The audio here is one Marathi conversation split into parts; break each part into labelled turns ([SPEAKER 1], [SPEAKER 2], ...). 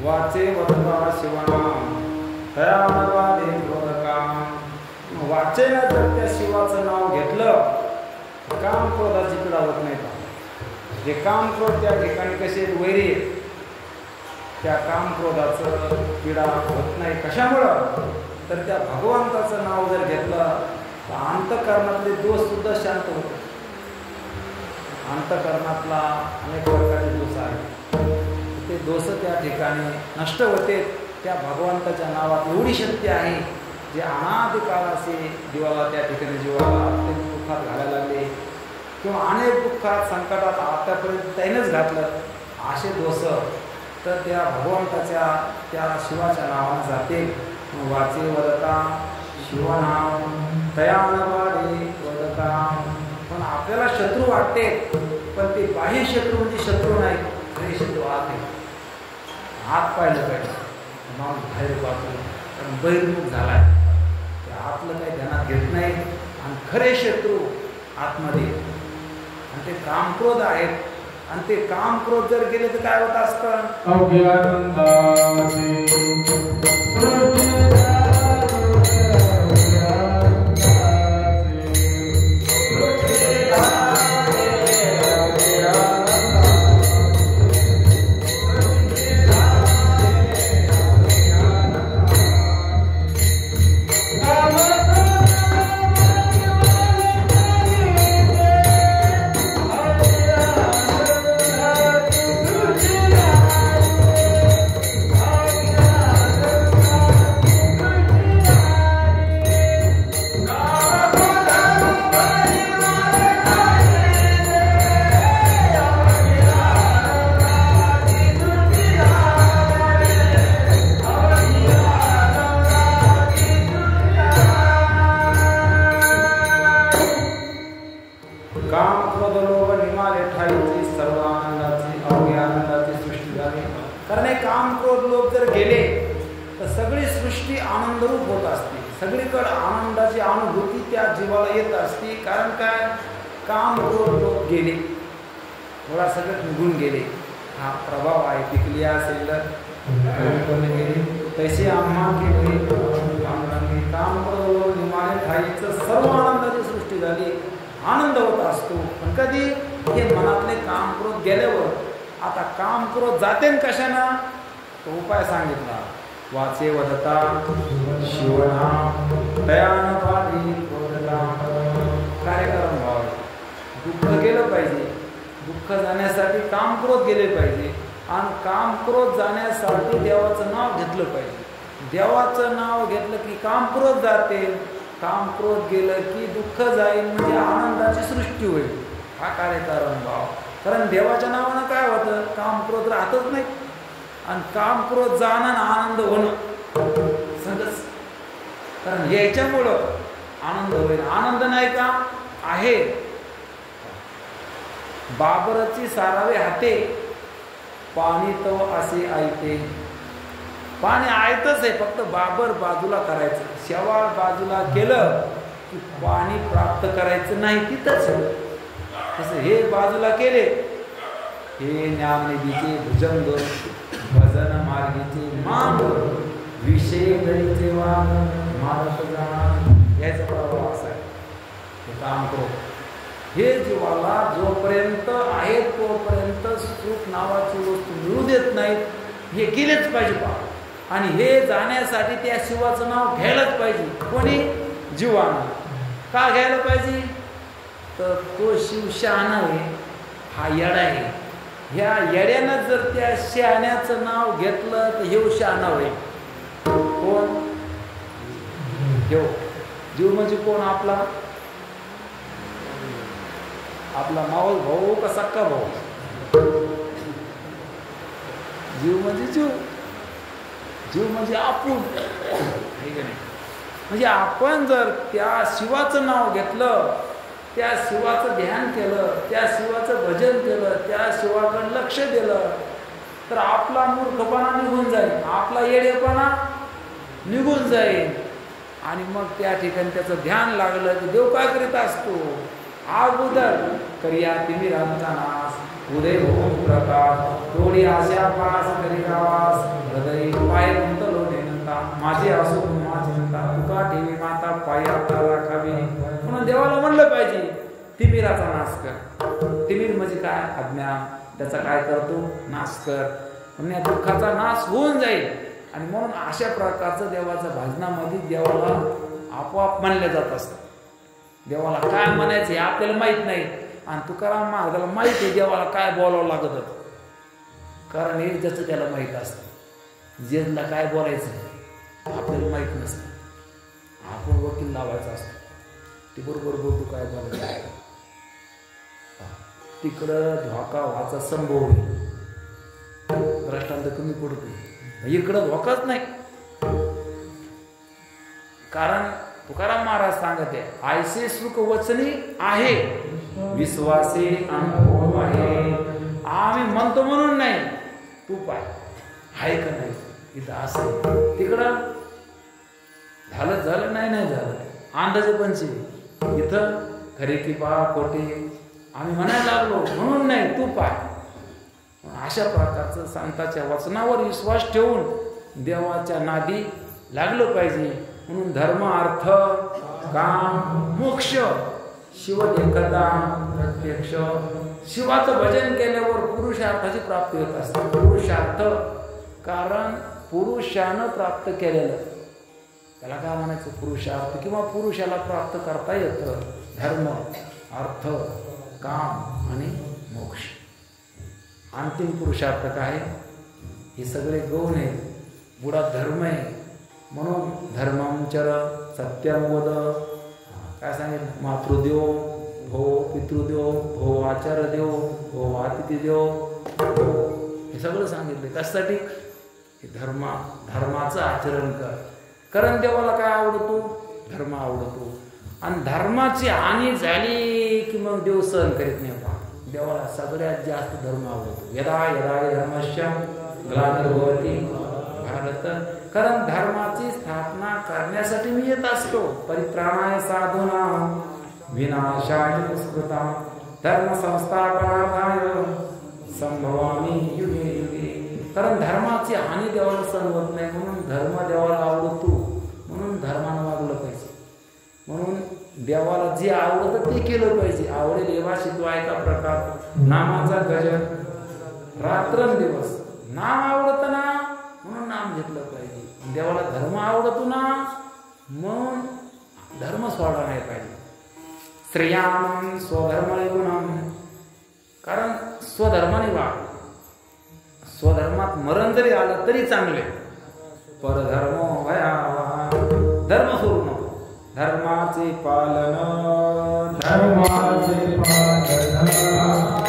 [SPEAKER 1] वाचे वदता शिवनाम तयानवादे बोधकाम. वाचेला जर त्या शिवाचं नाव घेतलं काम क्रोधाची पीडा होत नाही का? जे काम क्रोध त्या ठिकाणी कसे वैरी त्या काम क्रोधाचं पीडा होत नाही. कशामुळं? तर त्या भगवंताचं नाव जर घेतलं तर अंतःकरणातले दोष सुद्धा शांत होते. अंतःकरणातला अनेक प्रकारचे दोष आहेत, ते दोष त्या ठिकाणी नष्ट होते. त्या भगवंताच्या नावात एवढी शक्ती आहे जे अनादी काळाचे जीवाला त्या ठिकाणी जीवाला अत्यंत दुःखात घालायला लागले किंवा अनेक दुःखात संकटात आतापर्यंत त्यानेच घातलं असे दोष तर त्या भगवंताच्या त्या शिवाच्या नावाने जाते. वाचे वदता शिवनाम तयानवादे वदकाम. पण आपल्याला शत्रू वाटते पण ते बाह्य शत्रू म्हणजे शत्रू नाही, खरे शत्रू आत आहे. हात पाहिलं पाहिजे मग बाहेर पाहतो कारण बहिर्मुख झालाय, आतलं काही ध्यानात घेत नाही आणि खरे शत्रू आतमध्ये आणि ते कामक्रोध आहेत. आणि ते कामक्रोध जर गेले तर काय होत असतं? कारण हे काम क्रोध लोक जर गेले तर सगळी सृष्टी आनंदरूप होत असते. सगळीकडे आनंदाची अनुभूती त्या जीवाला येत असते. कारण काय? काम क्रोध लोक गेले, थोडा सगळं निघून गेले. हा प्रभाव आहे. पिकली असेल तैसे आम्हा केले काम क्रोध निमाने ठाईचं सर्व आनंदाची सृष्टी झाली. आनंद होत असतो. पण कधी? हे मनातले काम क्रोध गेल्यावर. आता काम क्रोध जाते कशानं? तो उपाय सांगितला. वाचे वदता शिवनाम तयानवादे बोधकाम. कार्यक्रम व्हावे. दुःख गेलं पाहिजे. दुःख जाण्यासाठी काम क्रोध गेले पाहिजे आणि काम क्रोध जाण्यासाठी देवाचं नाव घेतलं पाहिजे. देवाचं नाव घेतलं की काम क्रोध जाते. काम क्रोध गेलं की दुःख जाईल म्हणजे आनंदाची सृष्टी होईल. हा कार्यकारण भाव. कारण देवाच्या नावानं काय होतं? काम क्रोध राहतच नाही आणि काम क्रोध जाणं आनंद होणं सगळंच. कारण याच्यामुळं आनंद होईल. आनंद नाही का? आहे. बाबरची सारावे हाते पाणी तो असे ऐते. पाणी आयतच आहे, फक्त बाबर बाजूला करायचं. शेवाळ बाजूला केलं की पाणी प्राप्त करायचं नाही, तिथंच. तसं हे बाजूला केले. हे ज्ञाननिधीचे भुजंग भजन मार्गीचे मांग विषय गरीचे वांग मारत जाण. याचा प्रभाव असा आहे. हे काम करो. हे जीवाला जोपर्यंत आहे तोपर्यंत सुख नावाची वस्तू मिळू देत नाहीत. हे केलेच पाहिजे पहा. आणि हे जाण्यासाठी त्या शिवाचं नाव घ्यायलाच पाहिजे. कोणी? जीवानं. का घ्यायला पाहिजे? तर तो शिव शहाणा आहे, हा येडा आहे. ह्या येड्यानं जर त्या शहाण्याचं नाव घेतलं तर हे शहाणा होईल. कोण? देव. जीव म्हणजे कोण? आपला मावळ भाऊ का सक्का भाऊ? जीव म्हणजे जीव. जीव म्हणजे आपण. म्हणजे आपण जर त्या शिवाचं नाव घेतलं, त्या शिवाचं ध्यान केलं, त्या शिवाचं भजन केलं, त्या शिवाकडे लक्ष दिलं तर आपला मूर्खपणा निघून जाईल, आपला येडेपणा निघून जाईल. आणि मग त्या ठिकाणी त्याचं ध्यान लागलं की देव काय करीत असतो? अगोदर करिया तिमिरांचा नाश उदय होऊन प्रकाश थोडी आशा पास करी गावास तिमिराचा नाश कर. तिमिर म्हणजे काय? अज्ञान. त्याचा काय करतो? नाश कर. म्हणजे दुःखाचा नाश होऊन जाईल. आणि म्हणून अशा प्रकारचं देवाच्या भजनामध्ये देवाला आपोआप म्हणलं जात असतं. देवाला काय म्हणायचं हे आपल्याला माहित नाही. आणि तुकाराम महाराजाला माहित आहे देवाला काय बोलावं लागत होतं. कारण हे ज्याचं त्याला माहीत असतं. जेजला काय बोलायचं आपल्याला माहीत नसतं. आपण वकील लावायचा असतो. ते बरोबर बोलतो काय बोलायचं. तिकडं धोका व्हायचा संभव होईल. दृष्टांत कमी पडतो. इकडं धोकाच नाही. कारण तुकाराम महाराज सांगत आहे आयसे सुख वचनी आहे विश्वासे अनुभव आहे. आम्ही म्हणतो म्हणून नाही. तू पाय आहे का नाही. इथं असं तिकडं झालं नाही झालं अंदाजे पंची. इथं खरे की पा खोटे आम्ही म्हणायला लागलो म्हणून नाही. तू पाय. अशा प्रकारचं संतांच्या वचनावर विश्वास ठेवून देवाच्या नादी लागलं पाहिजे. म्हणून धर्म अर्थ काम मोक्ष शिव एकदा प्रत्यक्ष. शिवाचं भजन केल्यावर पुरुषार्थाची प्राप्ती होत असते. पुरुषार्थ कारण पुरुषानं प्राप्त केलेलं त्याला काय म्हणायचं? पुरुषार्थ. किंवा पुरुषाला प्राप्त करता येतं धर्म अर्थ काम आणि मोक्ष. अंतिम पुरुषार्थ काय? हे सगळे गौण आहे. बुडा धर्म आहे. म्हणून धर्मांचर सत्यम वद. काय सांगितलं? मातृदेव भो पितृदेव भो आचार्य देव भो अतिथी देव हे सगळं सांगितलं. कशासाठी? हे धर्माचं आचरण कर. कारण देवाला काय आवडतो? धर्म आवडतो. आणि धर्माची हानी झाली की मग देव सहन करीत नाही. देवाला सगळ्यात जास्त धर्म आवडतो. यदा यदा धर्मस्य ग्लानिर्भवति भारत. कारण धर्माची स्थापना करण्यासाठी मी येत असतो. परित्राणाय साधूनां विनाशाय दुष्कृतां धर्म संस्थापनार्थाय संभवामि युगे युगे. कारण धर्माची हानी देवाला सहन होत नाही. म्हणून धर्म देवाला आवडतो. म्हणून धर्मानं वागलं पाहिजे. म्हणून देवाला जे आवडतं ते केलं पाहिजे. आवडेल एवा शिकवा एका प्रकार नामाचा गजर रात्रंदिवस. नाम आवडतं ना म्हणून नाम घेतलं पाहिजे. देवाला धर्म आवडतो ना म्हणून धर्म सोडला नाही पाहिजे. श्रेयाम स्वधर्माने गुणम. कारण स्वधर्माने वाग. स्वधर्मात मरण जरी आलं तरी चांगले. परधर्म भयावा. धर्म सोडू नको. धर्माचे पालन धर्माचे पालन.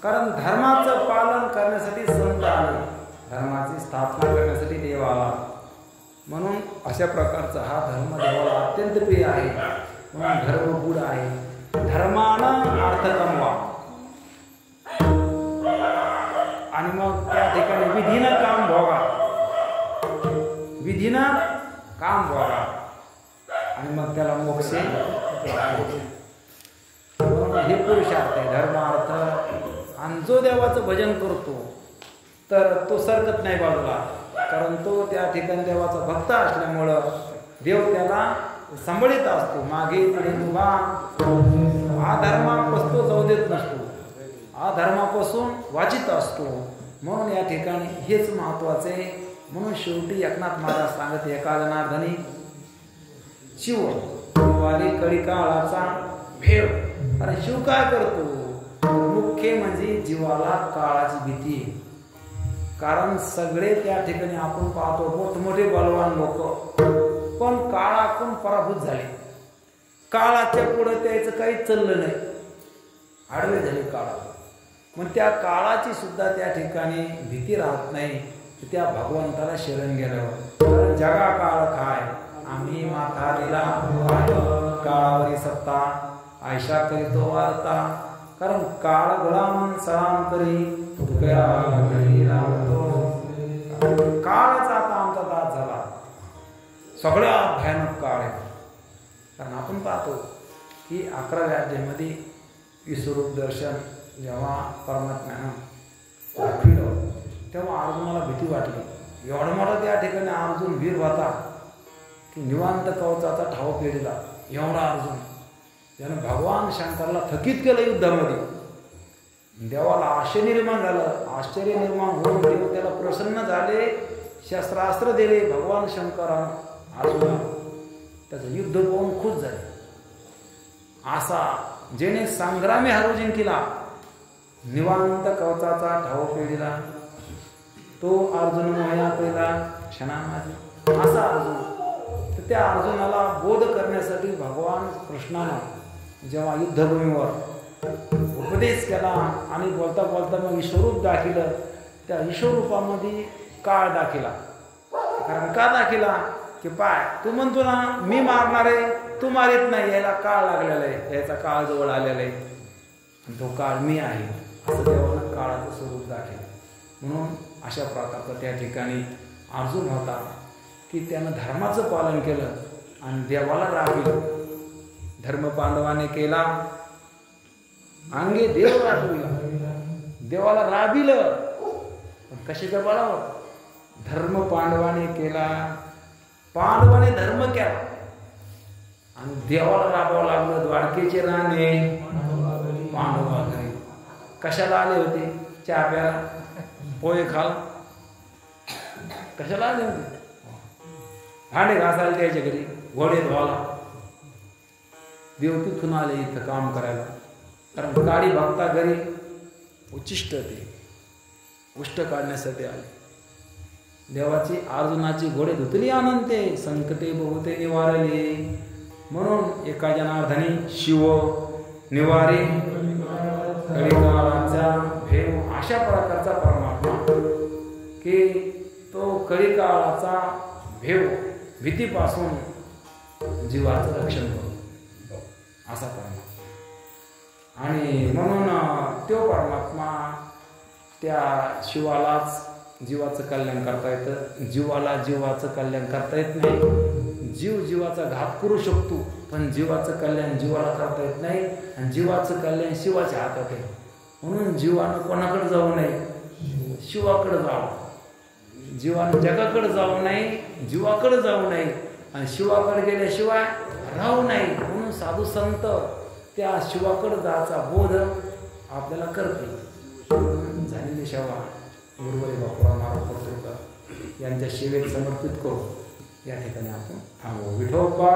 [SPEAKER 1] कारण धर्माचं पालन करण्यासाठी संत आले. धर्माची स्थापना करण्यासाठी देव आला. म्हणून अशा प्रकारचा हा धर्म देवाला अत्यंत प्रिय आहे. म्हणून धर्म गुढ आहे. धर्मानं अर्थ कमवा आणि मग त्या ठिकाणी विधीनं काम भोगा. विधीनं काम भोगा आणि मग त्याला मोक्ष. हे पुरुषार्थ आहे. धर्म अर्थ. आणि जो देवाचं भजन करतो तर तो सरकत नाही बाजूला. कारण तो त्या ठिकाणी देवाचा भक्त असल्यामुळं देव त्याला सांभाळीत असतो. मागे पुढे उभा हा धर्म पसतो जाऊ देत नसतो. अधर्मापासून वाचित असतो. म्हणून या ठिकाणी हेच महत्वाचे. म्हणून शेवटी एकनाथ महाराज सांगत एका जनार्दनी शिव निवारी कळी काळाचा भेव. अरे शिव काय करतो? मुख्य म्हणजे जीवाला काळाची भीती. कारण सगळे त्या ठिकाणी आपण पाहतो मोठमोठे बलवान लोक पण काळातून पराभूत झाले. काळाच्या पुढे त्याचं काहीच चाललं नाही, आडवे झाले काळा. मग त्या काळाची सुद्धा त्या ठिकाणी भीती राहत नाही त्या भगवंताला शरण गेल्यावर. जगा काळ काय आम्ही माथा दिला काळावरी सत्ता आयशा करीतो वार्ता. कारण काळ गुलाम सलाम करी काळच आता आमचा दास झाला. सगळ्यात भयानक काळ आहे. कारण आपण पाहतो की 11व्या अध्यायामध्ये विश्वरूप दर्शन जेव्हा परमात्म्यानं दाखविलं तेव्हा अर्जुनाला भीती वाटली. एवढा मोठा त्या ठिकाणी अर्जुन वीर होता की निवांत कवचाचा ठाव पेढीला एवढा अर्जुन त्यानं भगवान शंकरला थकीत केलं युद्धामध्ये. देवाला आश्चर्य निर्माण झालं. आश्चर्य निर्माण होऊन देव त्याला प्रसन्न झाले, शस्त्रास्त्र दिले भगवान शंकरानं अर्जुना. त्याचं युद्ध पाहून खुश झाले. असा जेने संग्रामी हारू जिंकिला निवांत कवचाचा ठाव पेढीला तो अर्जुन मोहया पहिला क्षणामध्ये असा अर्जुन. तर त्या अर्जुनाला बोध करण्यासाठी भगवान कृष्णानं जेव्हा युद्धभूमीवर उपदेश केला आणि बोलता बोलता मग विश्वरूप दाखिलं. त्या विश्वरूपामध्ये काळ दाखिला. कारण का दाखिला की पाय तू म्हणतो ना मी मारणार आहे, तू मारित नाही, याला काळ लागलेला आहे, याचा काळ जवळ आलेला आहे, तो काळ मी आहे असं देवानं काळाचं स्वरूप दाखिलं. म्हणून अशा प्रकारचा त्या ठिकाणी अर्जुन होता की त्यानं धर्माचं पालन केलं आणि देवाला राबिलं. धर्म पांडवाने केला अंगे देव राबविला. देवाला राबिलं पण कशाच्या बळावर? धर्म पांडवाने केला, पांडवाने धर्म केला आणि देवाला राबावं लागलं. द्वारकेचे राणे पांडवा घरी कशाला आले होते? चहा प्याला, पोहे खाला, कशाला आले होते? भांडे घासायला त्याच्या घरी, घोडे धुवाला. देव तिथून आले इथं काम करायला. कारण काळी भक्ता घरी उच्चिष्ट ते उष्ट काढण्यासाठी आले. देवाची अर्जुनाची घोडे धुतली अनंते संकटे बहुते निवारले. म्हणून एका जनार्दनी शिव निवारी कलिकाळाचा भेव. अशा प्रकारचा परमात्मा की तो कलिकाळाचा भेव भीतीपासून जीवाचं रक्षण करतो असा परमात्मा. आणि म्हणून तो परमात्मा त्या शिवालाच जीवाचं कल्याण करता येतं. जीवाला जीवाचं कल्याण करता येत नाही. जीव जीवाचा घात करू शकतो पण जीवाचं कल्याण जीवाला करता येत नाही. आणि जीवाचं कल्याण शिवाच्या हातात आहे. म्हणून जीवानं कोणाकडे जाऊ नये? शिवाकडे जावं. जीवानं जगाकडे जाऊ नये, जीवाकडे जाऊ नये. आणि शिवाकडे गेल्याशिवाय राहू नये. म्हणून साधू संत त्या शिवाकडे जायचा बोध आपल्याला करते. झालेली सेवा गुरुवारी बापूराव महाराज पत्रिका यांच्या सेवेत समर्पित करू या ठिकाणी आपण थांबू. विठोबा